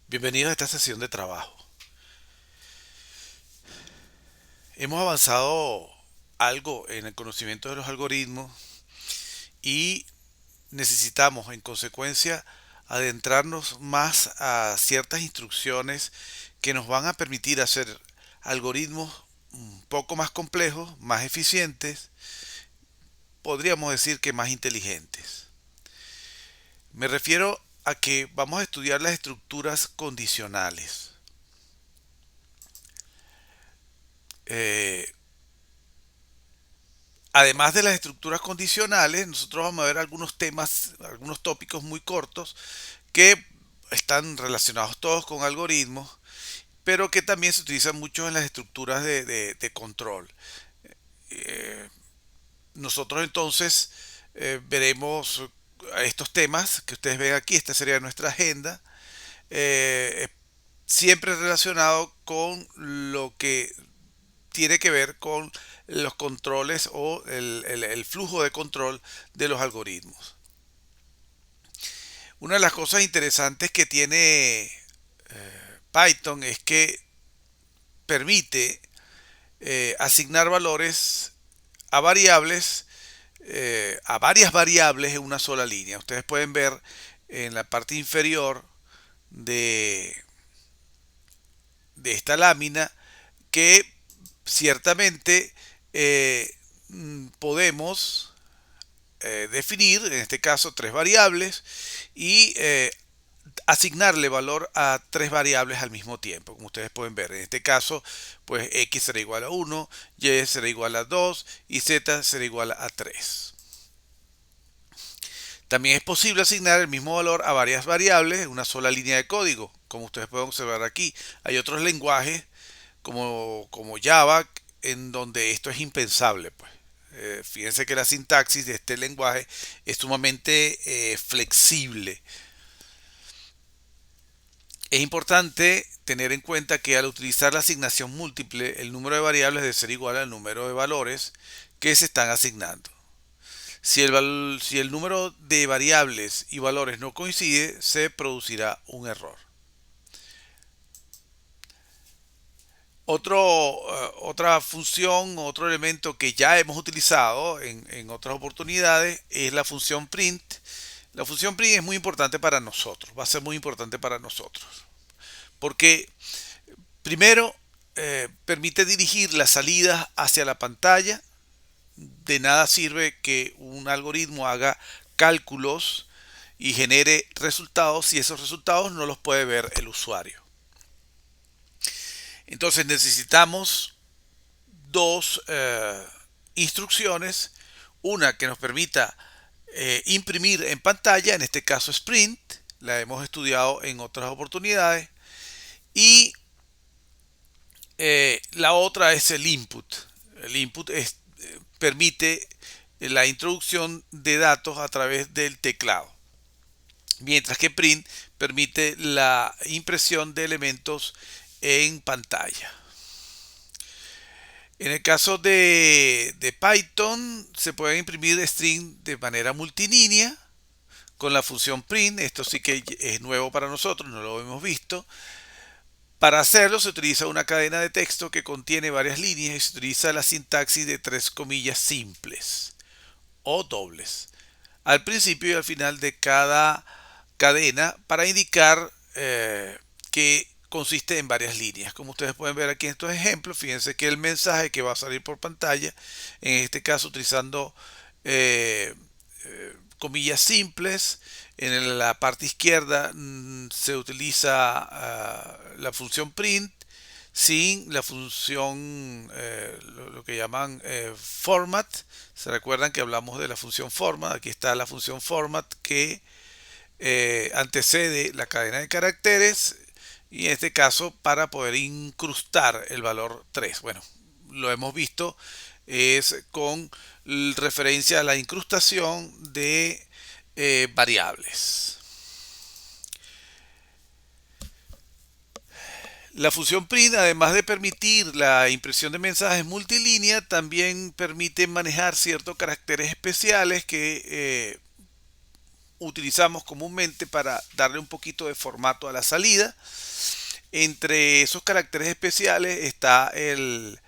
Bienvenidos a esta sesión de trabajo. Hemos avanzado algo en el conocimiento de los algoritmos y necesitamos, en consecuencia, adentrarnos más a ciertas instrucciones que nos van a permitir hacer algoritmos un poco más complejos, más eficientes, podríamos decir que más inteligentes. Me refiero a que vamos a estudiar las estructuras condicionales. Eh, Además de las estructuras condicionales, nosotros vamos a ver algunos temas, algunos tópicos muy cortos que están relacionados todos con algoritmos, pero que también se utilizan mucho en las estructuras de control. Eh, Nosotros entonces veremos estos temas que ustedes ven aquí, esta sería nuestra agenda, eh, siempre relacionado con lo que tiene que ver con los controles o el flujo de control de los algoritmos. Una de las cosas interesantes que tiene Python es que permite asignar valores a variables, a varias variables en una sola línea. Ustedes pueden ver en la parte inferior de, de esta lámina que ciertamente podemos definir, en este caso, tres variables y asignarle valor a tres variables al mismo tiempo, como ustedes pueden ver. En este caso, pues x será igual a 1, y será igual a 2 y z será igual a 3. También es posible asignar el mismo valor a varias variables en una sola línea de código, como ustedes pueden observar aquí. Hay otros lenguajes como Java en donde esto es impensable, pues. Fíjense que la sintaxis de este lenguaje es sumamente flexible. Es importante tener en cuenta que al utilizar la asignación múltiple, el número de variables debe ser igual al número de valores que se están asignando. Si el número de variables y valores no coincide, se producirá un error. Otra función, otro elemento que ya hemos utilizado en otras oportunidades es la función print. La función print es muy importante para nosotros, va a ser muy importante para nosotros, porque primero permite dirigir las salidas hacia la pantalla. De nada sirve que un algoritmo haga cálculos y genere resultados si esos resultados no los puede ver el usuario. Entonces necesitamos dos instrucciones, una que nos permita imprimir en pantalla, en este caso Sprint, la hemos estudiado en otras oportunidades, y la otra es el input. El input permite la introducción de datos a través del teclado, mientras que print permite la impresión de elementos en pantalla. En el caso de Python, se pueden imprimir string de manera multilínea con la función print. Esto sí que es nuevo para nosotros, no lo hemos visto. Para hacerlo se utiliza una cadena de texto que contiene varias líneas y se utiliza la sintaxis de tres comillas simples o dobles al principio y al final de cada cadena para indicar que consiste en varias líneas. Como ustedes pueden ver aquí en estos ejemplos, fíjense que el mensaje que va a salir por pantalla, en este caso utilizando eh, comillas simples, en la parte izquierda se utiliza la función print sin la función, lo que llaman format. Se recuerdan que hablamos de la función format. Aquí está la función format que antecede la cadena de caracteres y en este caso para poder incrustar el valor 3. Bueno, lo hemos visto, es con referencia a la incrustación de variables. La función print, además de permitir la impresión de mensajes multilínea, también permite manejar ciertos caracteres especiales que utilizamos comúnmente para darle un poquito de formato a la salida. Entre esos caracteres especiales está el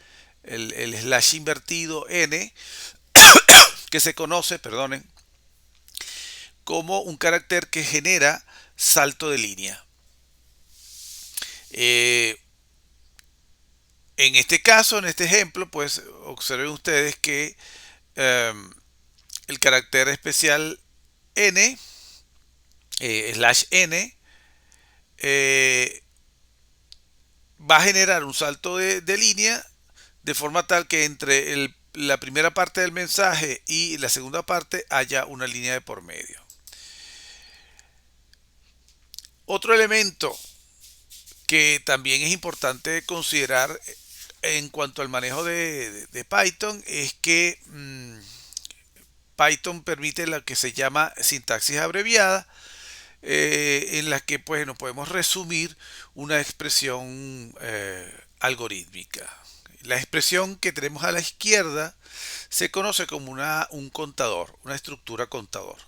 slash invertido n, que se conoce, perdonen, como un carácter que genera salto de línea. Eh, en este caso, en este ejemplo, pues observen ustedes que eh, el carácter especial n, slash n, eh, va a generar un salto de línea de forma tal que entre la primera parte del mensaje y la segunda parte haya una línea de por medio. Otro elemento que también es importante considerar en cuanto al manejo de Python es que Python permite lo que se llama sintaxis abreviada, en la que pues nos podemos resumir una expresión algorítmica. La expresión que tenemos a la izquierda se conoce como un contador, una estructura contador.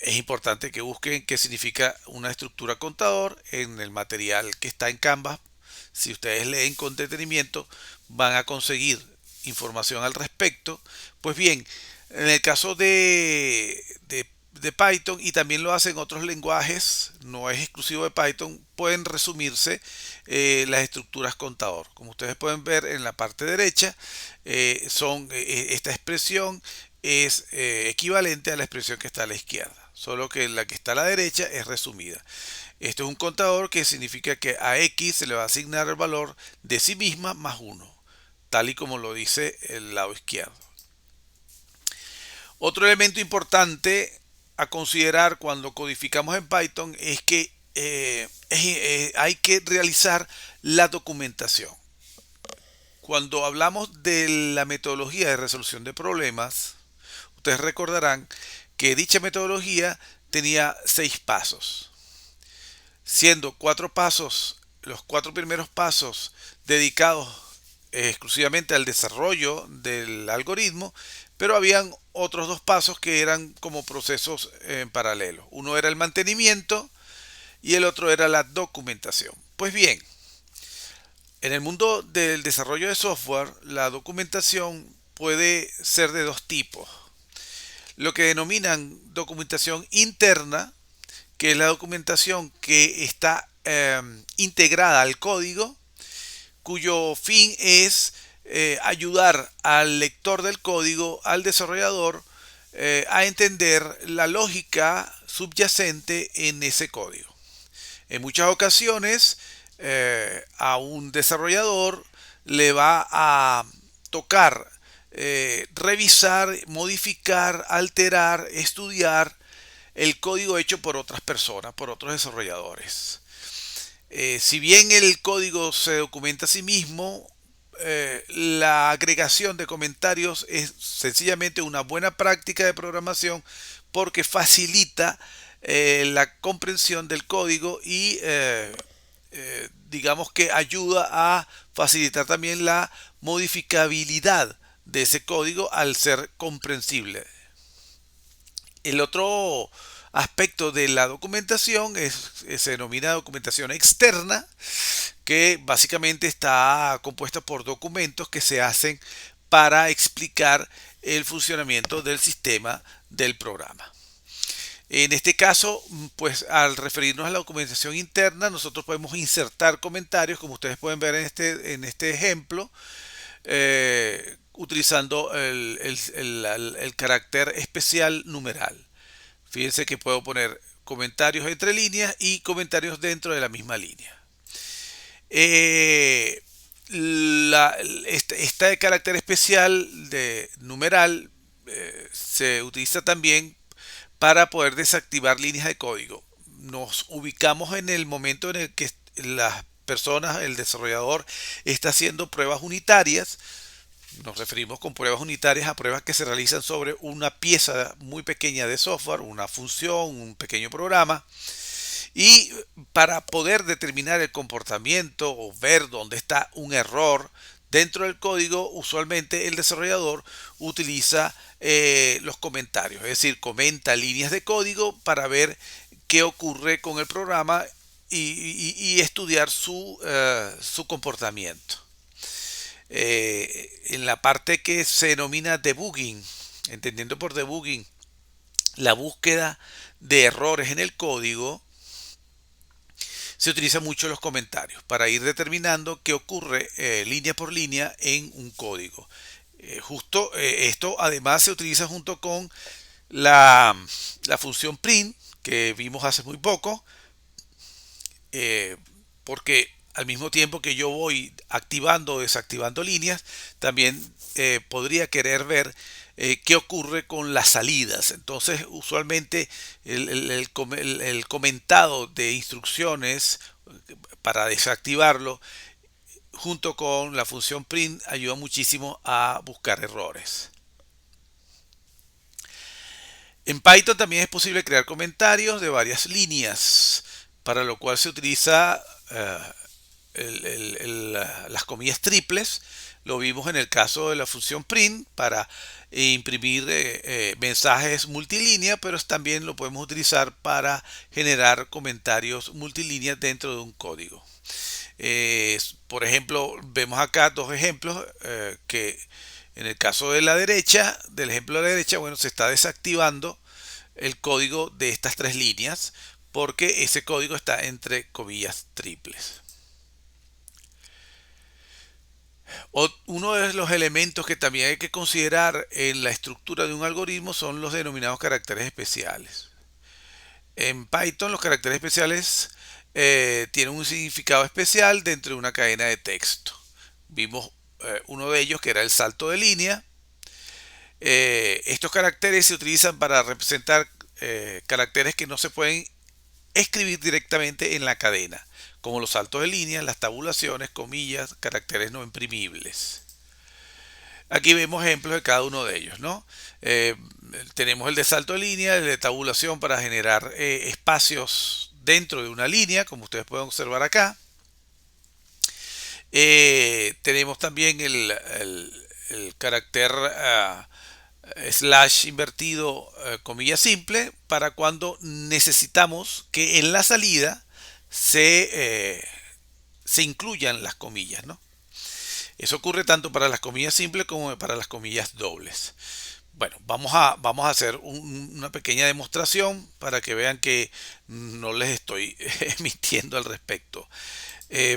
Es importante que busquen qué significa una estructura contador en el material que está en Canvas. Si ustedes leen con detenimiento, van a conseguir información al respecto. Pues bien, en el caso de Python, y también lo hacen otros lenguajes, no es exclusivo de Python, pueden resumirse las estructuras contador. Como ustedes pueden ver en la parte derecha, esta expresión es equivalente a la expresión que está a la izquierda, solo que la que está a la derecha es resumida. Esto es un contador que significa que a X se le va a asignar el valor de sí misma más 1, tal y como lo dice el lado izquierdo. Otro elemento importante a considerar cuando codificamos en Python es que hay que realizar la documentación. Cuando hablamos de la metodología de resolución de problemas, ustedes recordarán que dicha metodología tenía 6 pasos, siendo 4 pasos, los 4 primeros pasos dedicados exclusivamente al desarrollo del algoritmo, pero habían otros 2 pasos que eran como procesos en paralelo. Uno era el mantenimiento y el otro era la documentación. Pues bien, en el mundo del desarrollo de software, la documentación puede ser de 2 tipos. Lo que denominan documentación interna, que es la documentación que está integrada al código, cuyo fin es ayudar al lector del código, al desarrollador, a entender la lógica subyacente en ese código. En muchas ocasiones, a un desarrollador le va a tocar revisar, modificar, alterar, estudiar el código hecho por otras personas, por otros desarrolladores. Si bien el código se documenta a sí mismo, la agregación de comentarios es sencillamente una buena práctica de programación porque facilita la comprensión del código y digamos que ayuda a facilitar también la modificabilidad de ese código al ser comprensible. El otro aspecto de la documentación se denomina documentación externa, que básicamente está compuesta por documentos que se hacen para explicar el funcionamiento del sistema del programa. En este caso, pues al referirnos a la documentación interna, nosotros podemos insertar comentarios, como ustedes pueden ver en este ejemplo, utilizando el carácter especial numeral. Fíjense que puedo poner comentarios entre líneas y comentarios dentro de la misma línea. Este carácter especial de numeral se utiliza también para poder desactivar líneas de código. Nos ubicamos en el momento en el que las personas, el desarrollador, está haciendo pruebas unitarias. Nos referimos con pruebas unitarias a pruebas que se realizan sobre una pieza muy pequeña de software, una función, un pequeño programa. Y para poder determinar el comportamiento o ver dónde está un error dentro del código, usualmente el desarrollador utiliza los comentarios, es decir, comenta líneas de código para ver qué ocurre con el programa y estudiar su comportamiento. En la parte que se denomina debugging, entendiendo por debugging la búsqueda de errores en el código, se utilizan mucho los comentarios para ir determinando qué ocurre línea por línea en un código. Esto además se utiliza junto con la, la función print que vimos hace muy poco, eh, porque al mismo tiempo que yo voy activando o desactivando líneas, también podría querer ver qué ocurre con las salidas. Entonces, usualmente el comentado de instrucciones para desactivarlo junto con la función print ayuda muchísimo a buscar errores. En Python también es posible crear comentarios de varias líneas, para lo cual se utiliza las comillas triples. Lo vimos en el caso de la función print para imprimir mensajes multilínea, pero también lo podemos utilizar para generar comentarios multilínea dentro de un código. Por ejemplo, vemos acá dos ejemplos que en el caso de la derecha, del ejemplo de la derecha, bueno, se está desactivando el código de estas tres líneas porque ese código está entre comillas triples. Uno de los elementos que también hay que considerar en la estructura de un algoritmo son los denominados caracteres especiales. En Python los caracteres especiales tienen un significado especial dentro de una cadena de texto. Vimos uno de ellos que era el salto de línea. Estos caracteres se utilizan para representar caracteres que no se pueden escribir directamente en la cadena, como los saltos de línea, las tabulaciones, comillas, caracteres no imprimibles. Aquí vemos ejemplos de cada uno de ellos, ¿no? Tenemos el de salto de línea, el de tabulación para generar espacios dentro de una línea, como ustedes pueden observar acá. Tenemos también el carácter slash invertido, comilla simple, para cuando necesitamos que en la salida se incluyan las comillas, ¿no? Eso ocurre tanto para las comillas simples como para las comillas dobles. Bueno, vamos a hacer una pequeña demostración para que vean que no les estoy mintiendo al respecto.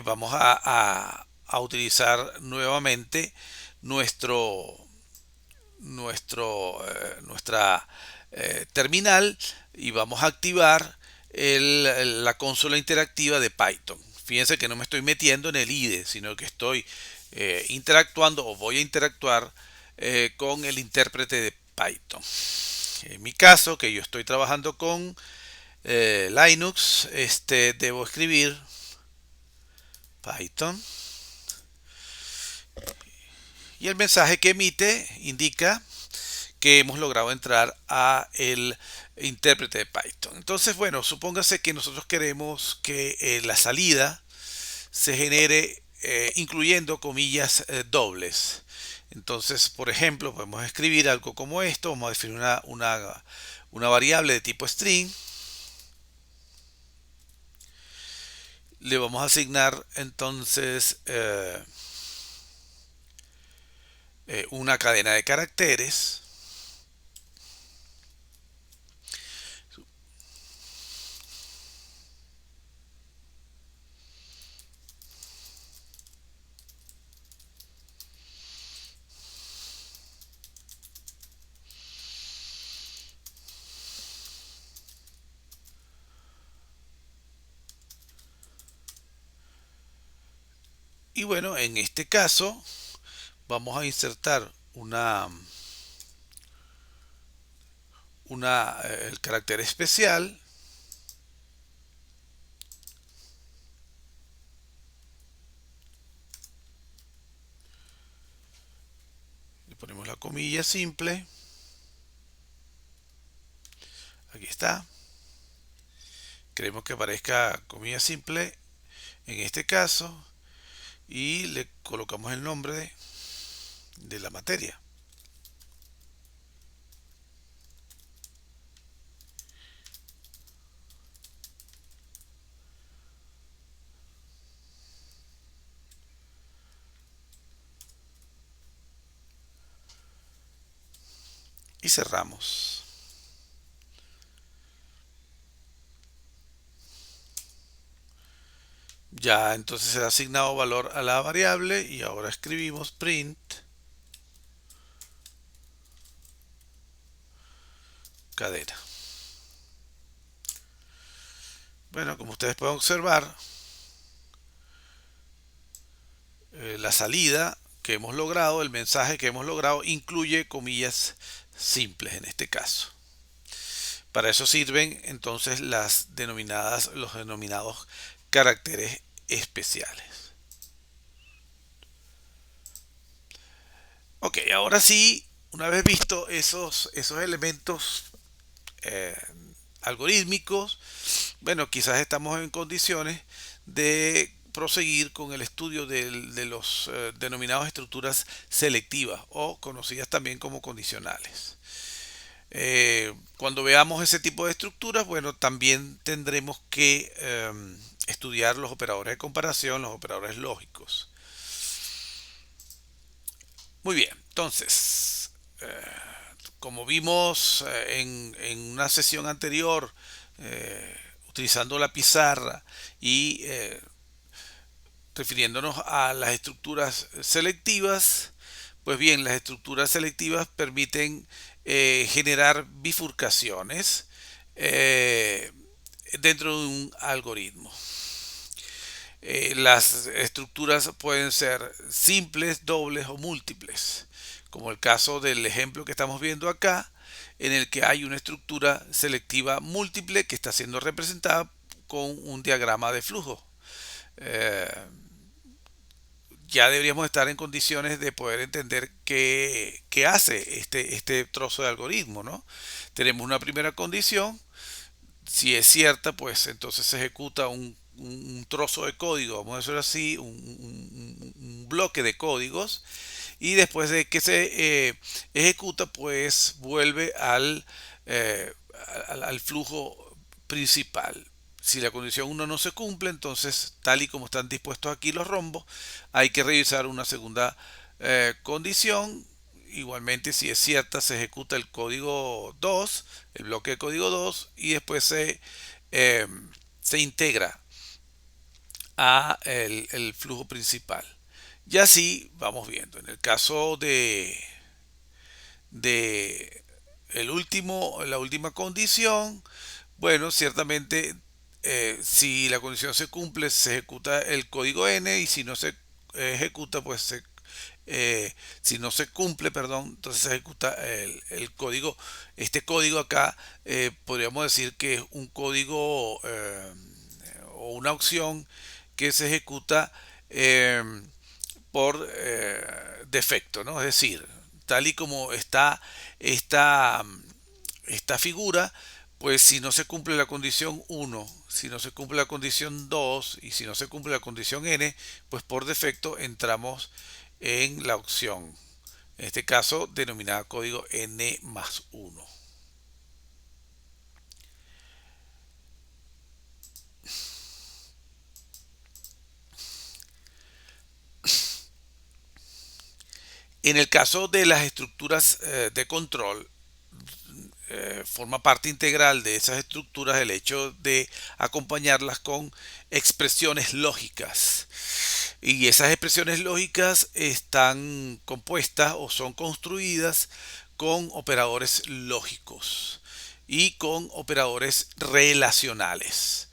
Vamos a utilizar nuevamente nuestro, nuestra terminal y vamos a activar la consola interactiva de Python. Fíjense que no me estoy metiendo en el IDE, sino que estoy interactuando o voy a interactuar con el intérprete de Python. En mi caso, que yo estoy trabajando con Linux, debo escribir Python y el mensaje que emite indica que hemos logrado entrar a el intérprete de Python. Entonces, bueno, supóngase que nosotros queremos que la salida se genere incluyendo comillas dobles. Entonces, por ejemplo, podemos escribir algo como esto. Vamos a definir una variable de tipo string. Le vamos a asignar entonces una cadena de caracteres. Y bueno, en este caso vamos a insertar el carácter especial. Le ponemos la comilla simple. Aquí está. Queremos que aparezca comilla simple en este caso. Y le colocamos el nombre de la materia. y cerramos. Ya entonces se ha asignado valor a la variable y ahora escribimos print cadena. Bueno, como ustedes pueden observar, la salida que hemos logrado, el mensaje que hemos logrado, incluye comillas simples en este caso. Para eso sirven entonces los denominados caracteres especiales. Ok, ahora sí, una vez visto esos elementos eh, algorítmicos, bueno, quizás estamos en condiciones de proseguir con el estudio de los denominados estructuras selectivas o conocidas también como condicionales. Cuando veamos ese tipo de estructuras, bueno, también tendremos que estudiar los operadores de comparación, los operadores lógicos. Muy bien, entonces, como vimos en una sesión anterior, utilizando la pizarra y refiriéndonos a las estructuras selectivas, pues bien, las estructuras selectivas permiten generar bifurcaciones eh, dentro de un algoritmo. Las estructuras pueden ser simples, dobles o múltiples, como el caso del ejemplo que estamos viendo acá, en el que hay una estructura selectiva múltiple que está siendo representada con un diagrama de flujo. Eh, ya deberíamos estar en condiciones de poder entender qué hace este trozo de algoritmo, ¿no? Tenemos una primera condición, si es cierta, pues entonces se ejecuta un trozo de código, vamos a decirlo así, un bloque de códigos, y después de que se ejecuta, pues vuelve al flujo principal. Si la condición 1 no se cumple, entonces, tal y como están dispuestos aquí los rombos, hay que revisar una segunda condición. Igualmente, si es cierta, se ejecuta el código 2, el bloque de código 2, y después eh, se integra a el flujo principal. Y así vamos viendo. En el caso de la última condición, bueno, ciertamente si la condición se cumple, se ejecuta el código n, y si no se ejecuta, pues si no se cumple, perdón, entonces se ejecuta el código. Este código acá podríamos decir que es un código o una opción que se ejecuta eh, por defecto, ¿no? Es decir, tal y como está esta, esta figura, pues si no se cumple la condición 1, si no se cumple la condición 2 y si no se cumple la condición n, pues por defecto entramos en la opción, en este caso denominada código n más 1. En el caso de las estructuras de control, forma parte integral de esas estructuras el hecho de acompañarlas con expresiones lógicas. Y esas expresiones lógicas están compuestas o son construidas con operadores lógicos y con operadores relacionales.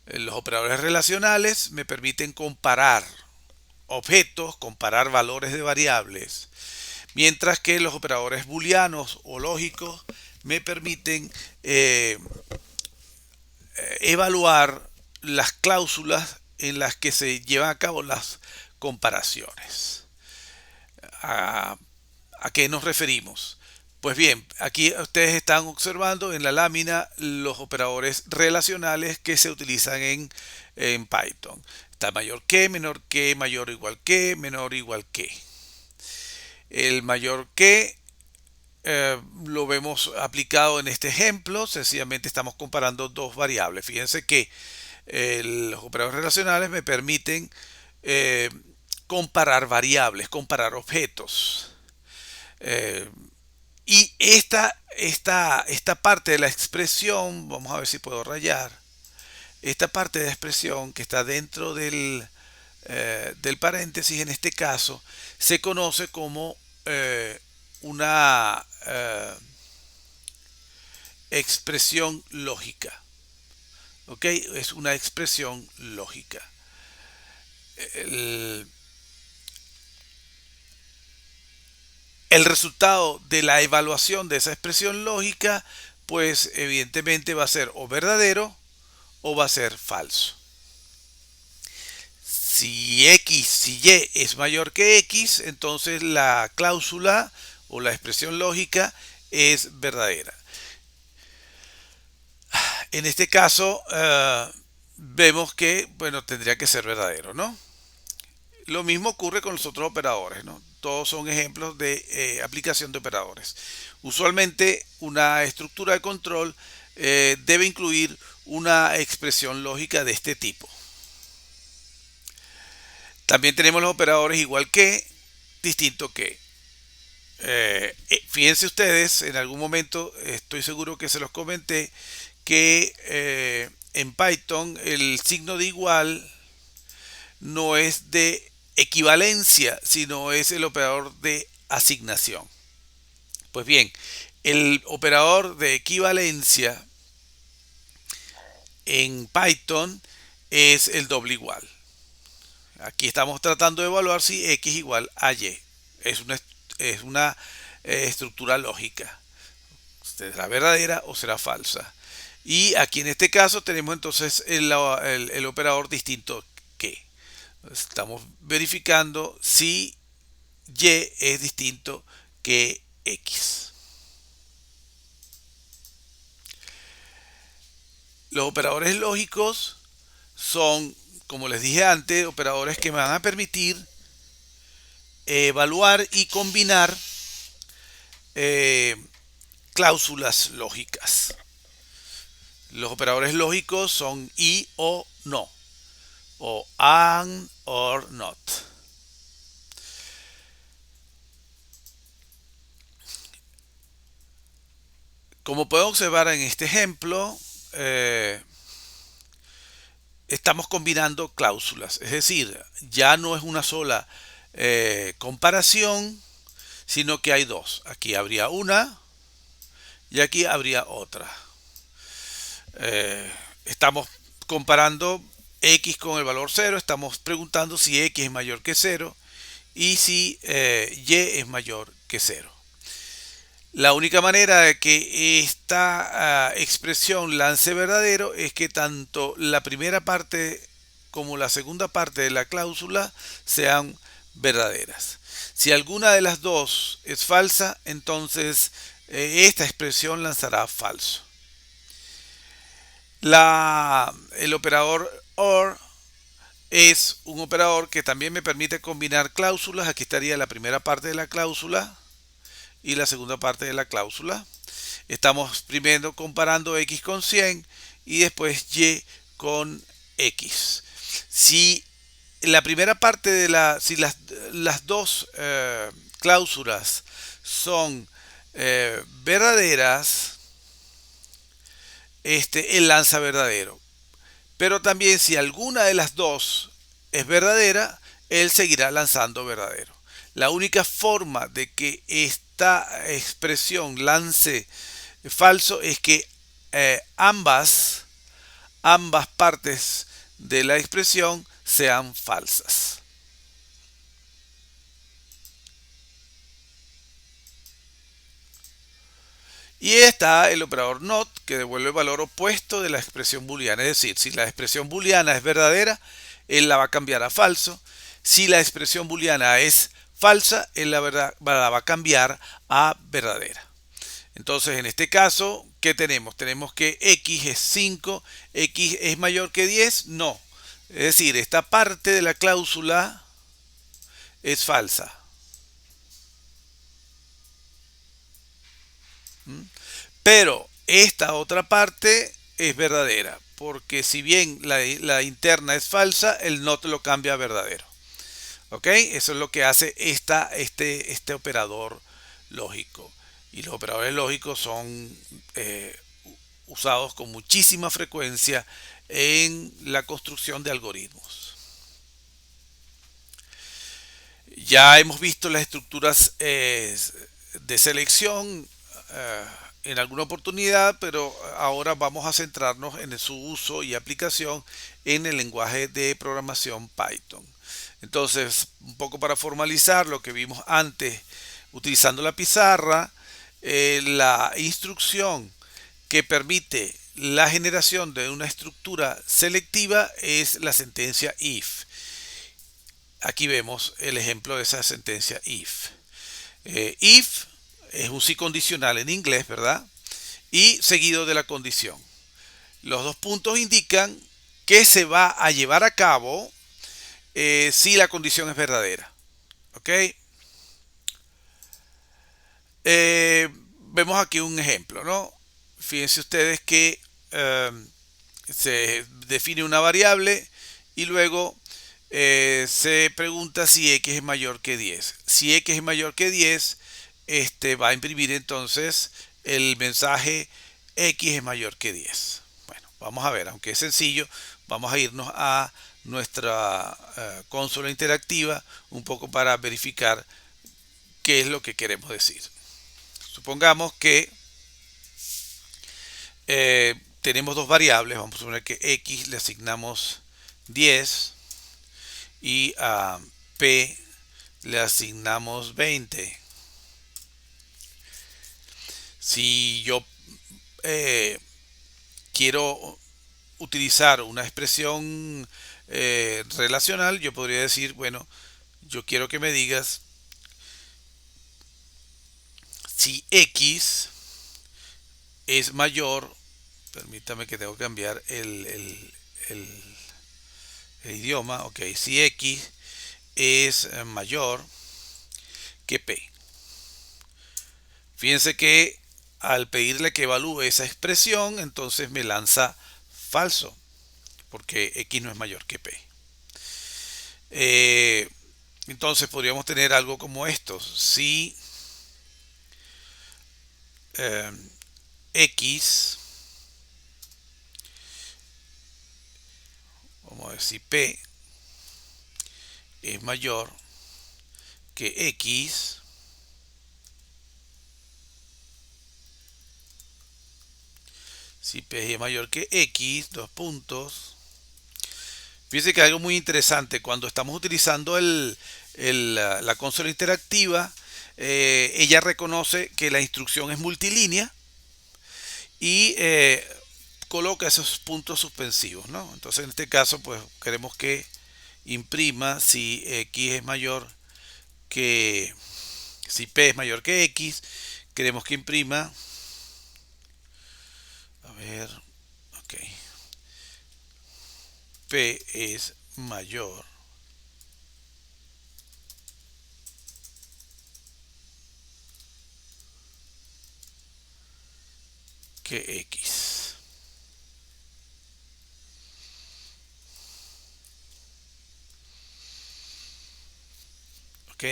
Los operadores relacionales me permiten comparar objetos, comparar valores de variables, mientras que los operadores booleanos o lógicos me permiten evaluar las cláusulas en las que se llevan a cabo las comparaciones. ¿A, a qué nos referimos? Pues bien, aquí ustedes están observando en la lámina los operadores relacionales que se utilizan en Python. Está mayor que, menor que, mayor o igual que, menor o igual que. El mayor que lo vemos aplicado en este ejemplo. Sencillamente estamos comparando dos variables. Fíjense que los operadores relacionales me permiten eh, comparar variables, comparar objetos. Eh, Y esta parte de la expresión, vamos a ver si puedo rayar, esta parte de la expresión que está dentro del paréntesis en este caso, se conoce como una expresión lógica. ¿Ok? Es una expresión lógica. El, el resultado de la evaluación de esa expresión lógica, pues evidentemente va a ser o verdadero o va a ser falso. Si y es mayor que x, entonces la cláusula o la expresión lógica es verdadera. En este caso, vemos que, bueno, tendría que ser verdadero, ¿no? Lo mismo ocurre con los otros operadores, ¿no? Todos son ejemplos de aplicación de operadores. Usualmente, una estructura de control debe incluir una expresión lógica de este tipo. También tenemos los operadores igual que, distinto que. Fíjense ustedes, en algún momento estoy seguro que se los comenté, que en Python el signo de igual no es de equivalencia, sino es el operador de asignación. Pues bien, el operador de equivalencia en Python es el doble igual. Aquí estamos tratando de evaluar si x igual a y. Es una estructura lógica. ¿Será verdadera o será falsa? Y aquí en este caso tenemos entonces el operador distinto que. Estamos verificando si y es distinto que x. Los operadores lógicos son, como les dije antes, operadores que me van a permitir evaluar y combinar cláusulas lógicas. Los operadores lógicos son y o no, o and or not. Como pueden observar en este ejemplo, estamos combinando cláusulas, es decir, ya no es una sola comparación, sino que hay dos. Aquí habría una y aquí habría otra. Estamos comparando x con el valor 0, estamos preguntando si x es mayor que 0 y si y es mayor que 0. La única manera de que esta expresión lance verdadero es que tanto la primera parte como la segunda parte de la cláusula sean verdaderas. Si alguna de las dos es falsa, entonces esta expresión lanzará falso. El operador OR es un operador que también me permite combinar cláusulas. Aquí estaría la primera parte de la cláusula y la segunda parte de la cláusula. Estamos primero comparando x con 100 y después y con x. Si la primera parte si las dos cláusulas son verdaderas, él lanza verdadero. Pero también si alguna de las dos es verdadera, él seguirá lanzando verdadero. La única forma de que esta expresión lance falso es que ambas partes de la expresión sean falsas. Y está el operador NOT, que devuelve el valor opuesto de la expresión booleana. Es decir, si la expresión booleana es verdadera, él la va a cambiar a falso. Si la expresión booleana es falsa, él la va a cambiar a verdadera. Entonces, en este caso, ¿qué tenemos? Tenemos que x es 5, x es mayor que 10, no. Es decir, esta parte de la cláusula es falsa. Pero esta otra parte es verdadera, porque si bien la interna es falsa, el not lo cambia a verdadero. ¿Ok? Eso es lo que hace este operador lógico. y los operadores lógicos son usados con muchísima frecuencia en la construcción de algoritmos. Ya hemos visto las estructuras de selección en alguna oportunidad, pero ahora vamos a centrarnos en su uso y aplicación en el lenguaje de programación Python. Entonces, un poco para formalizar lo que vimos antes, utilizando la pizarra, la instrucción que permite la generación de una estructura selectiva es la sentencia if. Aquí vemos el ejemplo de esa sentencia if. If es un sí condicional en inglés, ¿verdad? Y seguido de la condición. Los dos puntos indican que se va a llevar a cabo si la condición es verdadera. ¿Ok? Vemos aquí un ejemplo, ¿no? Fíjense ustedes que se define una variable y luego se pregunta si x es mayor que 10. Si x es mayor que 10, va a imprimir entonces el mensaje x es mayor que 10. Bueno, vamos a ver, aunque es sencillo, vamos a irnos a nuestra consola interactiva un poco para verificar qué es lo que queremos decir. Supongamos que tenemos dos variables, vamos a suponer que x le asignamos 10 y a p le asignamos 20. Si yo quiero utilizar una expresión relacional, yo podría decir, bueno, yo quiero que me digas si x es mayor, permítame que tengo que cambiar el idioma, ok, si x es mayor que p. Fíjense que al pedirle que evalúe esa expresión, entonces me lanza falso, porque x no es mayor que p. Entonces podríamos tener algo como esto. Si x, vamos a ver si p es mayor que x, si p es mayor que x, dos puntos. Fíjense que algo muy interesante, cuando estamos utilizando la consola interactiva, ella reconoce que la instrucción es multilínea y coloca esos puntos suspensivos, ¿no? Entonces en este caso pues queremos que imprima si x es mayor que, si p es mayor que x, queremos que imprima, a ver, ok, p es mayor que x. Ok.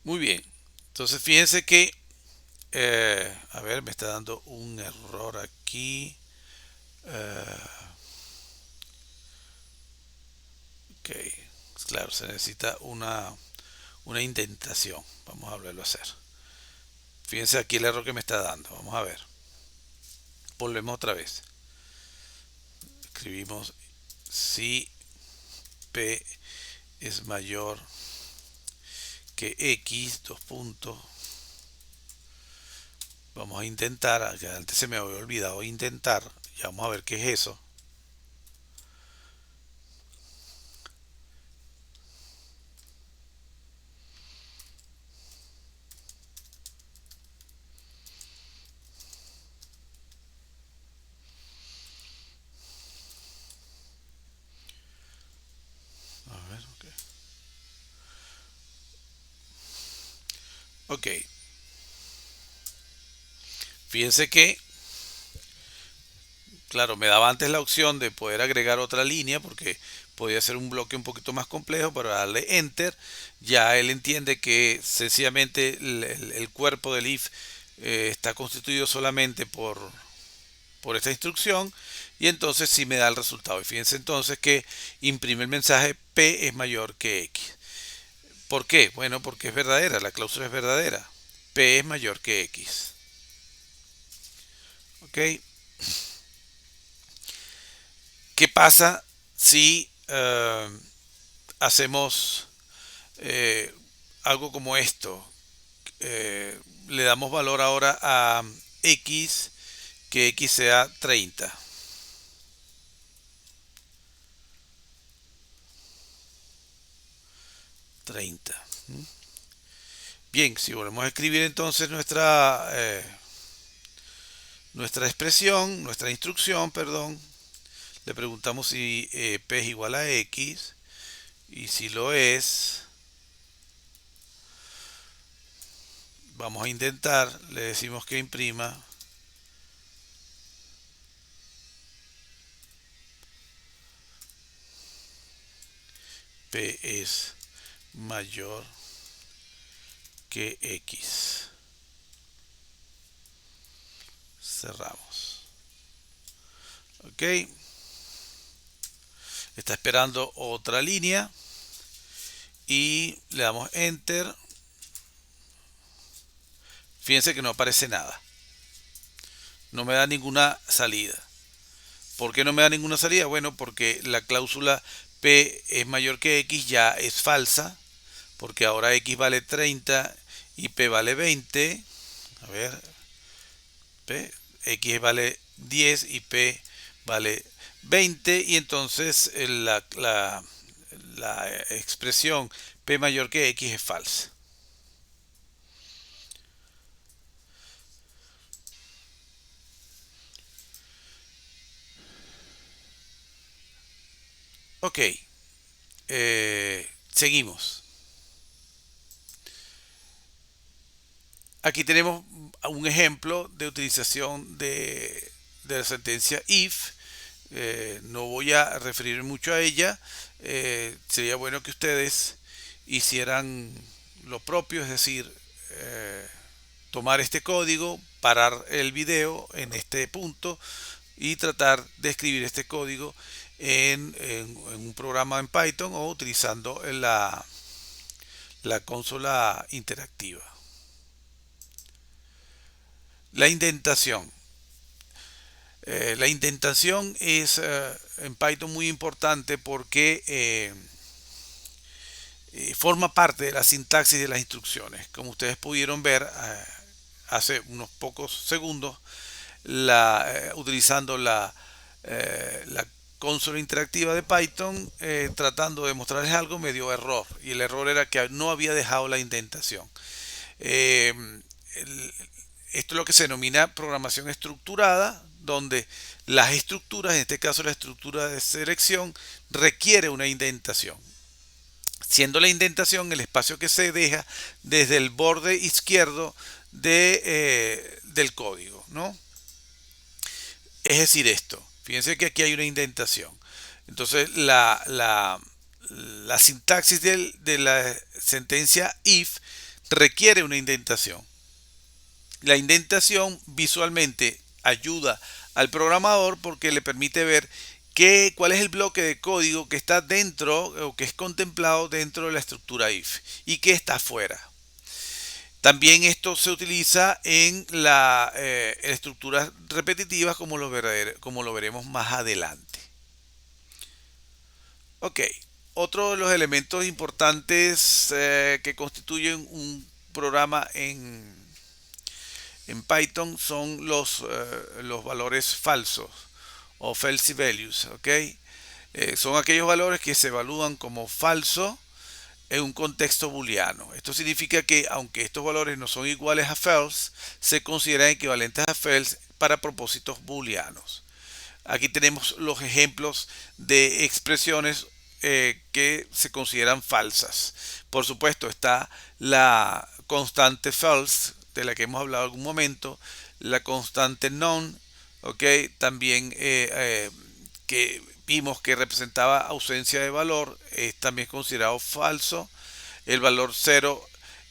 Muy bien. Entonces fíjense que, a ver, me está dando un error aquí. Eh, ok. Claro, se necesita una indentación. Vamos a volverlo a hacer. Fíjense aquí el error que me está dando. Vamos a ver. Volvemos otra vez. Escribimos si p es mayor que x, dos puntos. Vamos a intentar, antes se me había olvidado intentar, ya vamos a ver qué es eso. A ver, ok. Ok, fíjense que, claro, me daba antes la opción de poder agregar otra línea porque Podría ser un bloque un poquito más complejo, pero darle enter, ya él entiende que sencillamente el cuerpo del if está constituido solamente por esta instrucción, y entonces sí me da el resultado. Y fíjense entonces que imprime el mensaje P es mayor que X. ¿Por qué? Bueno, porque es verdadera, la cláusula es verdadera. P es mayor que X. ¿Ok? ¿Qué pasa si hacemos eh, algo como esto? Le damos valor ahora a X, que X sea 30. 30. Bien, si volvemos a escribir entonces nuestra expresión, nuestra instrucción, perdón, le preguntamos si P es igual a X, y si lo es, vamos a intentar, le decimos que imprima P es mayor que X. Cerramos. Ok. Está esperando otra línea y le damos enter. Fíjense que no aparece nada. No me da ninguna salida. ¿Por qué no me da ninguna salida? Bueno, porque la cláusula P es mayor que X ya es falsa, porque ahora X vale 30 y P vale 20. A ver, P, X vale 10 y P vale 20, y entonces la expresión P mayor que X es falsa. Ok, seguimos. Aquí tenemos un ejemplo de utilización de la sentencia if. No voy a referir mucho a ella. Sería bueno que ustedes hicieran lo propio, es decir, tomar este código, parar el video en este punto y tratar de escribir este código en un programa en Python o utilizando la consola interactiva. La indentación. La indentación es en Python muy importante porque forma parte de la sintaxis de las instrucciones. Como ustedes pudieron ver hace unos pocos segundos, utilizando la consola interactiva de Python, tratando de mostrarles algo, me dio error. Y el error era que no había dejado la indentación. Eh, el- Esto es lo que se denomina programación estructurada, donde las estructuras, en este caso la estructura de selección, requiere una indentación, siendo la indentación el espacio que se deja desde el borde izquierdo del código, ¿no? Es decir, esto, fíjense que aquí hay una indentación. Entonces la sintaxis de la sentencia if requiere una indentación. La indentación visualmente ayuda al programador porque le permite ver cuál es el bloque de código que está dentro o que es contemplado dentro de la estructura if y que está afuera. También esto se utiliza en estructuras repetitivas como lo veremos más adelante. Ok, otro de los elementos importantes que constituyen un programa en Python son los valores falsos o false values. ¿Ok? Son aquellos valores que se evalúan como falso en un contexto booleano. Esto significa que aunque estos valores no son iguales a false, se consideran equivalentes a false para propósitos booleanos. Aquí tenemos los ejemplos de expresiones que se consideran falsas. Por supuesto está la constante false, de la que hemos hablado en algún momento, la constante none, ¿ok? También que vimos que representaba ausencia de valor, es también considerado falso. El valor cero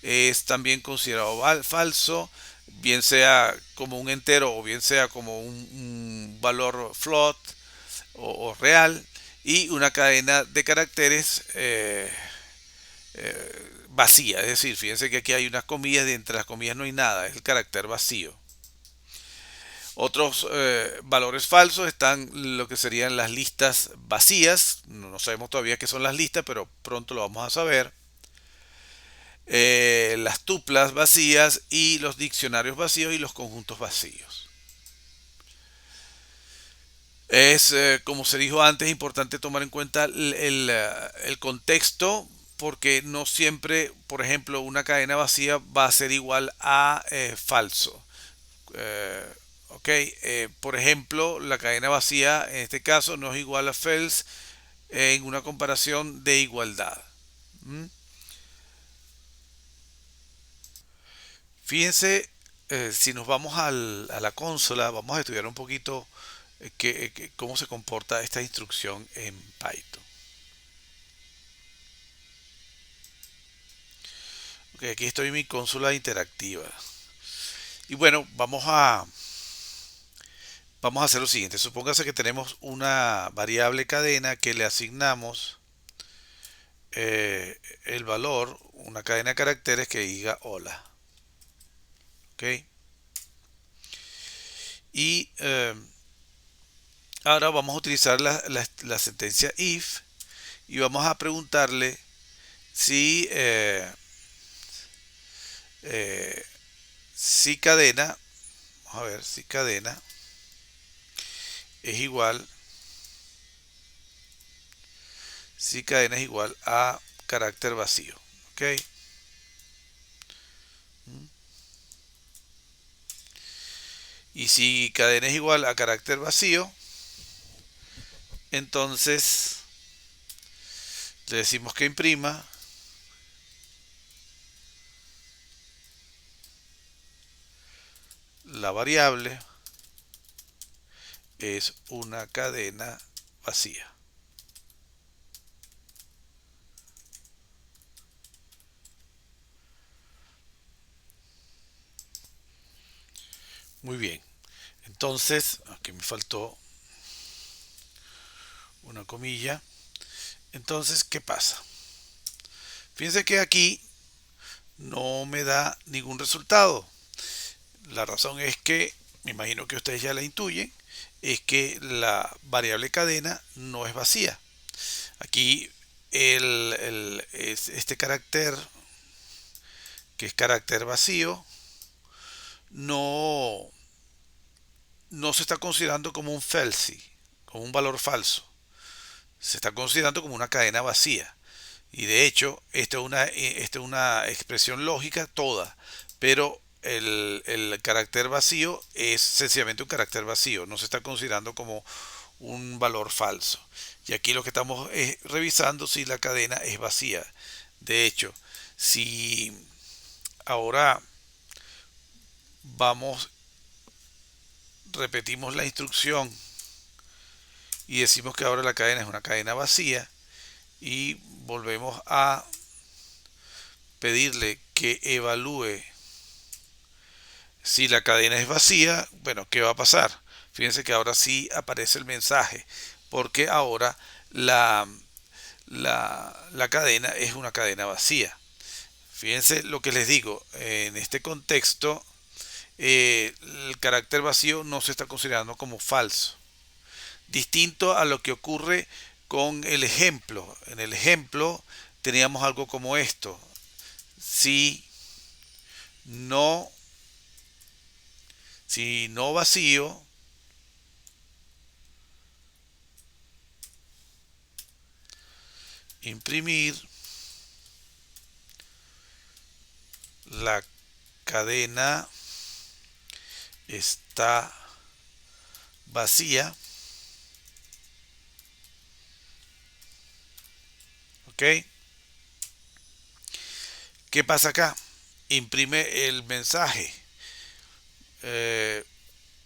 es también considerado falso, bien sea como un entero o bien sea como un valor float o real. Y una cadena de caracteres vacía, es decir, fíjense que aquí hay unas comillas y entre las comillas no hay nada, es el carácter vacío. Otros valores falsos están lo que serían las listas vacías. No sabemos todavía qué son las listas, pero pronto lo vamos a saber. Las tuplas vacías y los diccionarios vacíos y los conjuntos vacíos. Es, como se dijo antes, importante tomar en cuenta el contexto porque no siempre, por ejemplo, una cadena vacía va a ser igual a falso. Eh, ok, por ejemplo, la cadena vacía en este caso no es igual a false en una comparación de igualdad. ¿Mm? Fíjense, si nos vamos a la consola, vamos a estudiar un poquito cómo se comporta esta instrucción en Python. Ok, aquí estoy en mi consola interactiva. Y bueno, vamos a hacer lo siguiente. Supóngase que tenemos una variable cadena que le asignamos el valor, una cadena de caracteres que diga hola. ¿Ok? Y ahora vamos a utilizar la sentencia if y vamos a preguntarle si, eh, si cadena, vamos a ver, si cadena es igual, si cadena es igual a carácter vacío. ¿Ok? Y si cadena es igual a carácter vacío, entonces le decimos que imprima la variable es una cadena vacía. Muy bien. Entonces, aquí me faltó una comilla. Entonces, ¿qué pasa? Fíjense que aquí no me da ningún resultado. La razón es que, me imagino que ustedes ya la intuyen, es que la variable cadena no es vacía. Aquí este carácter, que es carácter vacío, no, no se está considerando como un falsi, como un valor falso. Se está considerando como una cadena vacía. Y de hecho, esta es una expresión lógica toda, pero el carácter vacío es sencillamente un carácter vacío, no se está considerando como un valor falso. Y aquí lo que estamos es revisando si la cadena es vacía. De hecho, si ahora vamos, repetimos la instrucción y decimos que ahora la cadena es una cadena vacía y volvemos a pedirle que evalúe si la cadena es vacía, bueno, ¿qué va a pasar? Fíjense que ahora sí aparece el mensaje, porque ahora la, la cadena es una cadena vacía. Fíjense lo que les digo, en este contexto el carácter vacío no se está considerando como falso. Distinto a lo que ocurre con el ejemplo. En el ejemplo teníamos algo como esto. Si no, si no vacío, imprimir la cadena está vacía. ¿Ok? ¿Qué pasa acá? Imprime el mensaje.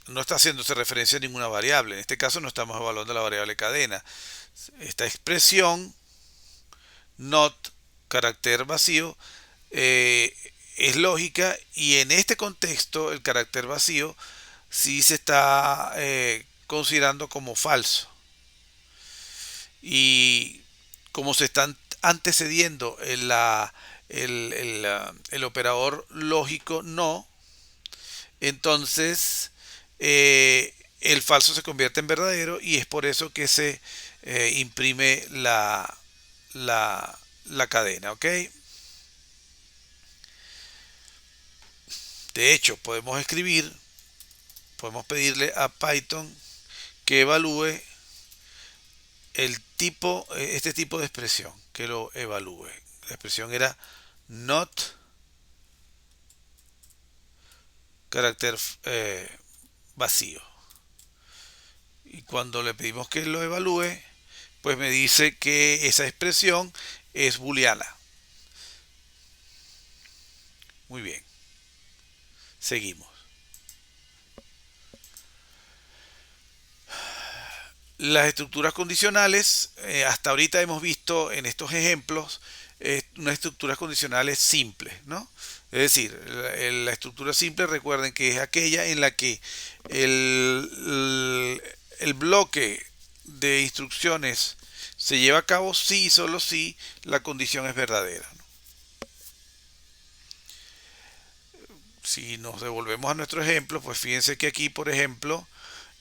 no está haciéndose referencia a ninguna variable. En este caso no estamos evaluando la variable cadena. Esta expresión not carácter vacío eh, es lógica, y en este contexto el carácter vacío sí se está considerando como falso. Y como se están antecediendo el operador lógico no, entonces el falso se convierte en verdadero, y es por eso que se imprime la cadena, ¿ok? De hecho, podemos pedirle a Python que evalúe este tipo de expresión, que lo evalúe. La expresión era not carácter vacío. Y cuando le pedimos que lo evalúe, pues me dice que esa expresión es booleana. Muy bien, seguimos. Las estructuras condicionales, hasta ahorita hemos visto en estos ejemplos unas estructuras condicionales simples, ¿no? Es decir, la estructura simple, recuerden que es aquella en la que el bloque de instrucciones se lleva a cabo si y solo si la condición es verdadera, ¿no? Si nos devolvemos a nuestro ejemplo, pues fíjense que aquí, por ejemplo,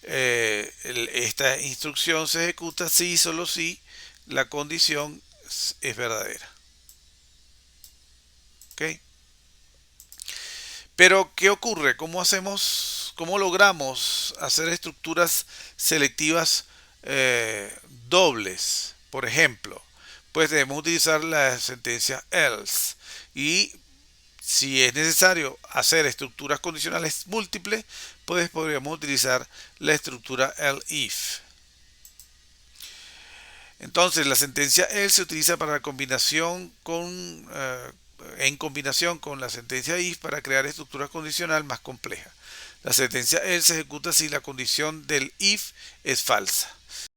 esta instrucción se ejecuta si y solo si la condición es verdadera. ¿Ok? Pero, ¿qué ocurre? ¿Cómo logramos hacer estructuras selectivas dobles? Por ejemplo, pues debemos utilizar la sentencia else. Y si es necesario hacer estructuras condicionales múltiples, pues podríamos utilizar la estructura elif. Entonces, la sentencia else se utiliza para la combinación en combinación con la sentencia if para crear estructuras condicionales más complejas. La sentencia else se ejecuta si la condición del if es falsa.